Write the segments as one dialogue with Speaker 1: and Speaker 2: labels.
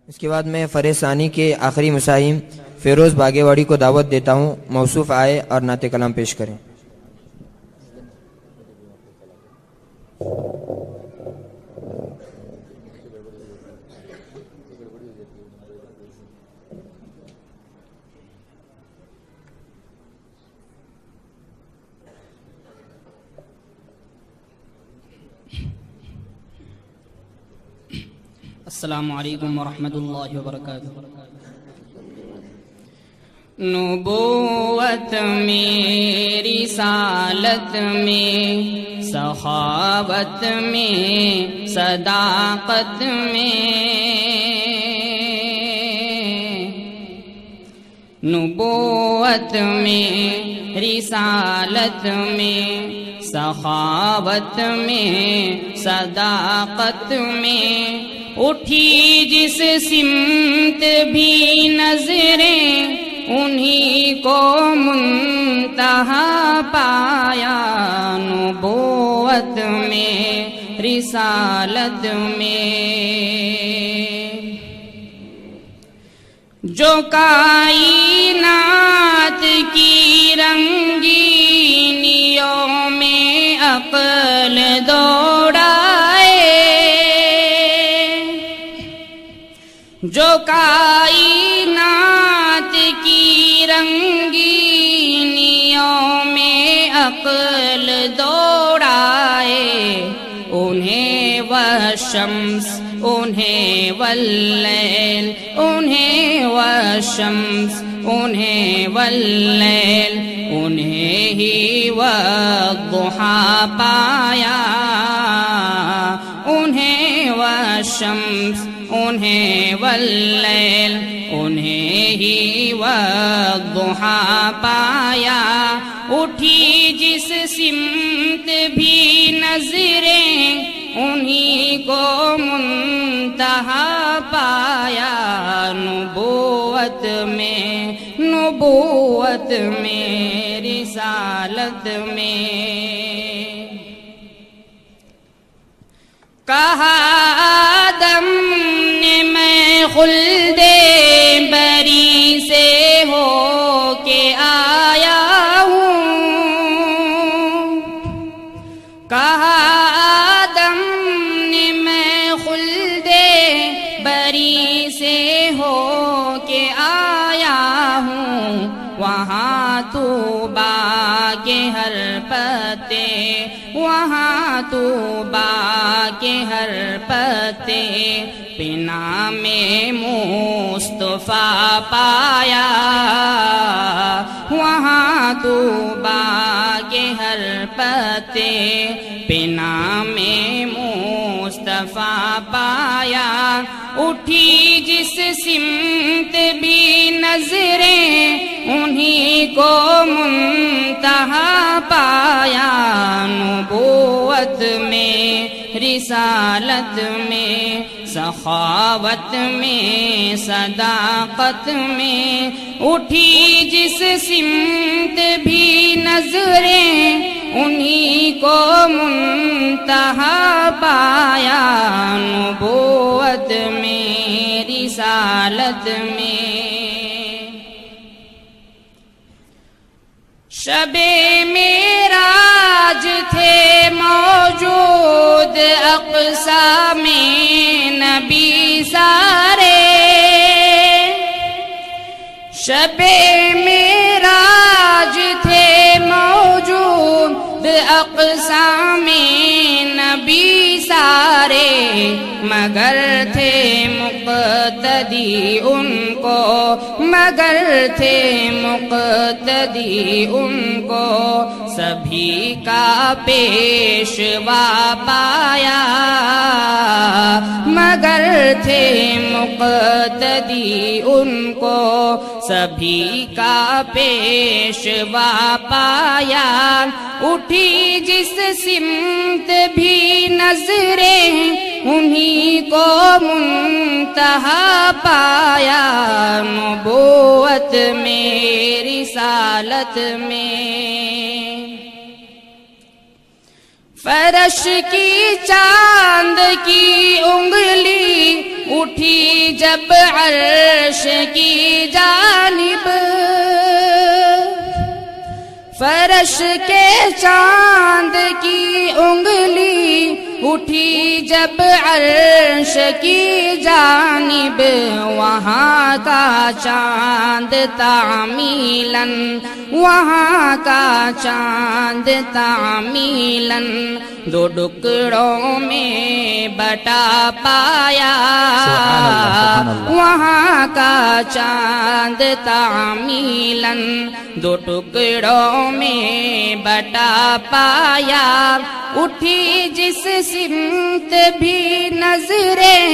Speaker 1: اس کے بعد میں فریثانی کے آخری مساہم فیروز باگے واڑی کو دعوت دیتا ہوں، موصوف آئے اور نعت کلام پیش کریں۔
Speaker 2: السلام علیکم ورحمۃ اللہ وبرکاتہ۔ نبوت میں، رسالت میں، سخاوت میں، صداقت میں، نبوت میں، رسالت میں، سخاوت میں، صداقت میں، اٹھی جس سمت بھی نظریں انہی کو منتہا پایا، نبوت میں، رسالت میں، جو کائنات کی رنگینیوں میں عقل دوڑائے، جو کائنات کی رنگینیوں میں عقل دوڑائے، انہیں وہ شمس، انہیں واللیل، انہیں وہ شمس، انہیں واللیل، انہیں ہی والضحیٰ پایا، انہیں وہ شمس، انہیں واللیل، انہیں ہی والضحیٰ پایا، اٹھی جس سمت بھی نظریں انہی کو منتہا پایا، نبوت میں، نبوت میں، رسالت میں۔ کہا آدم نے میں خلد بری سے ہو کے آیا ہوں، کہا آدم نے میں خلد بری سے ہو کے آیا ہوں، وہاں طوبیٰ کے ہر پتے، وہاں طوبیٰ کے ہر پتے پہ نام مصطفیٰ پایا، وہاں طوبیٰ کے ہر پتے پہ نام مصطفیٰ پایا، اٹھی جس سمت بھی نظریں انہی کو منتہا پایا، نبوت میں، رسالت میں، سخاوت میں، صداقت میں، اٹھی جس سمت بھی نظریں انہی کو منتہا پایا، نبوت میں، رسالت میں۔ شب معراج تھے موجود اقصیٰ میں نبی سارے، شب معراج تھے موجود اقصیٰ میں نبی سارے، مگر تھے مقتدی ان کو، مگر تھے مقتدی ان کو، سبھی کا پیشوا پایا، مگر تھے مقتدی ان کو، سبھی کا پیشوا پایا، اٹھی جس سمت بھی نظریں انہی کو منتہا پایا، نبوت میں، رسالت میں۔ فرش کی چاند کی انگلی اٹھی جب عرش کی جانب، فرش کے چاند کی انگلی اٹھی جب عرش کی جانب، وہاں کا چاند تعمیلاً، وہاں کا چاند تعمیلاً دو ٹکڑوں میں بٹا پایا، وہاں کا چاند تعمیلاً دو ٹکڑوں میں بٹا پایا، اٹھی جس سمت بھی نظریں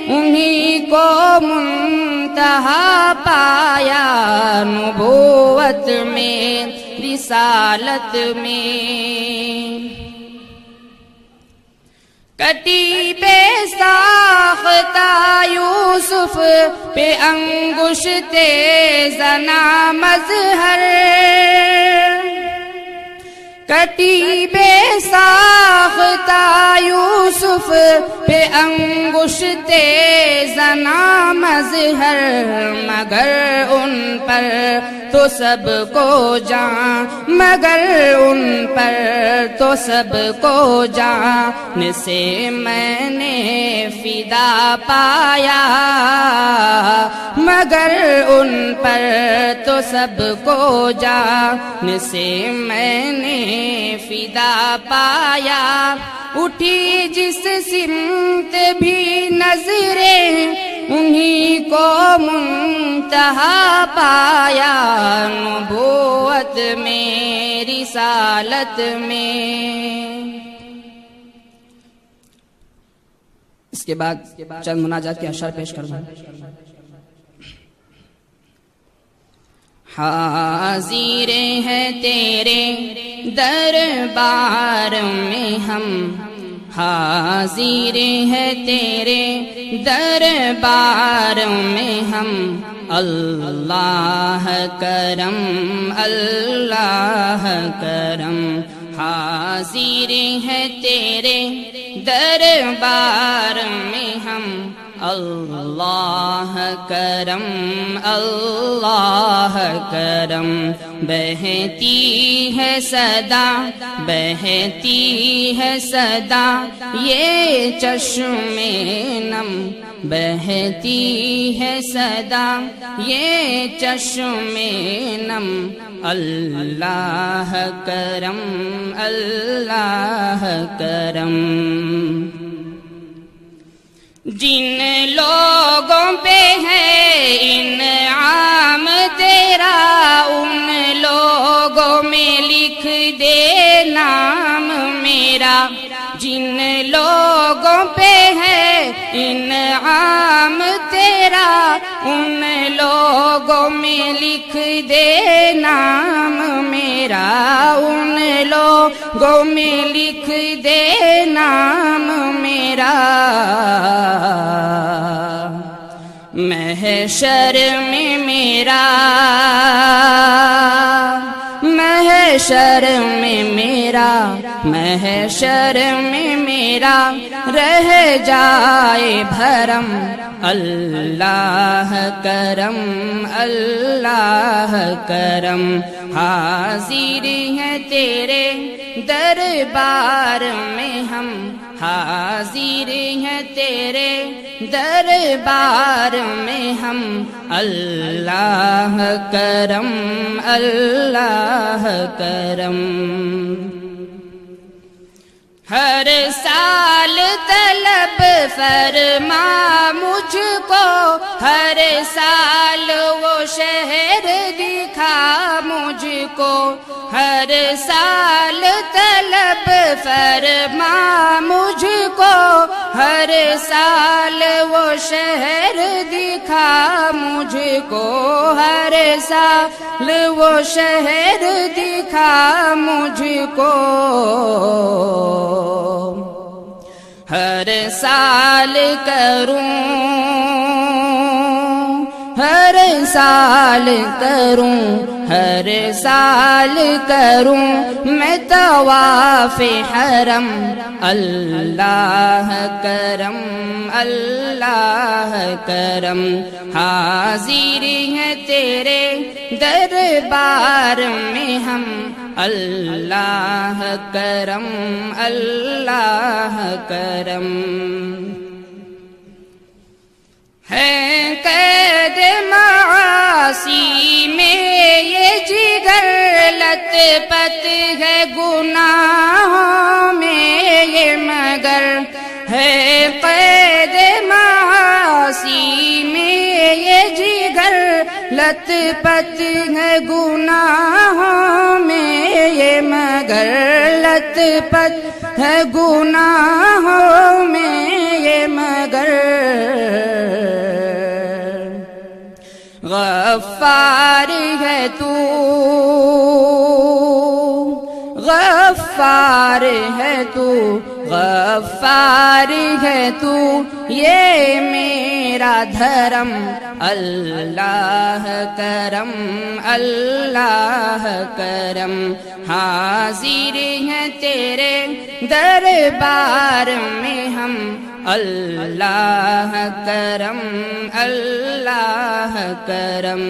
Speaker 2: انہی کو منتہا پایا، نبوت میں رسالت میں۔ کٹی بے ساختہ یوسف پہ انگشت زنا مظہر، کٹی بے ساختہ یوسف پہ انگشت زنا مظہر، مگر ان پر تو سب کو جان، مگر ان پر تو سب کو جان سے میں نے فدا پایا، مگر ان پر تو سب کو جان سے میں نے فدا پایا، اٹھی جس سمت بھی نظریں انہی کو منتہا پایا، نبوت میں رسالت میں۔
Speaker 3: اس کے بعد چند مناجات کے اشعار پیش کروں۔
Speaker 2: حاضر ہے تیرے دربار میں ہم، حاضر ہے تیرے دربار میں ہم، اللہ کرم اللہ کرم، حاضر ہے تیرے دربار میں ہم، اللہ کرم اللہ کرم، بہتی ہے صدا بہتی ہے صدا یہ چشم نم، بہتی ہے صدا یہ چشم نم، اللہ کرم اللہ کرم۔ جن لوگوں پہ ہے انعام تیرا ان لوگوں میں لکھ دے نام میرا، جن لوگوں پہ ہے انعام تیرا ان لوگوں میں لکھ دے نام میرا، ان لوگوں میں لکھ دے نام میرا، محشر میں میرا محشر میں میرا محشر میں میرا رہ جائے بھرم، اللہ کرم اللہ کرم، حاضر ہے تیرے دربار میں ہم، حاضر ہے تیرے دربار میں ہم، اللہ کرم اللہ کرم۔ ہر سال طلب فرما مجھ کو، ہر سال وہ شہر دکھا مجھ کو، ہر سال طلب فرما مجھ کو، ہر سال وہ شہر دکھا مجھ کو، ہر سال وہ شہر دکھا مجھ کو، ہر سال کروں ہر سال کروں ہر سال کروں میں طواف حرم اللہ کرم اللہ کرم حاضر ہیں تیرے دربار میں ہم اللہ کرم اللہ کرم ہے قید معاصی میں یہ جگر لت پت ہے گناہوں میں یہ مگر ہے قید معاصی میں یہ جگر لت پت ہے گناہوں میں یہ مگر لت پت ہے گناہوں میں یہ مگر غفار ہے تو غفار ہے تو غفار ہے تو یہ میرا دھرم اللہ کرم اللہ کرم حاضر ہیں تیرے دربار میں ہم اللہ کرم اللہ کرم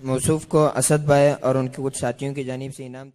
Speaker 1: موصوف کو اسد بھائی اور ان کے کچھ ساتھیوں کی جانب سے انعام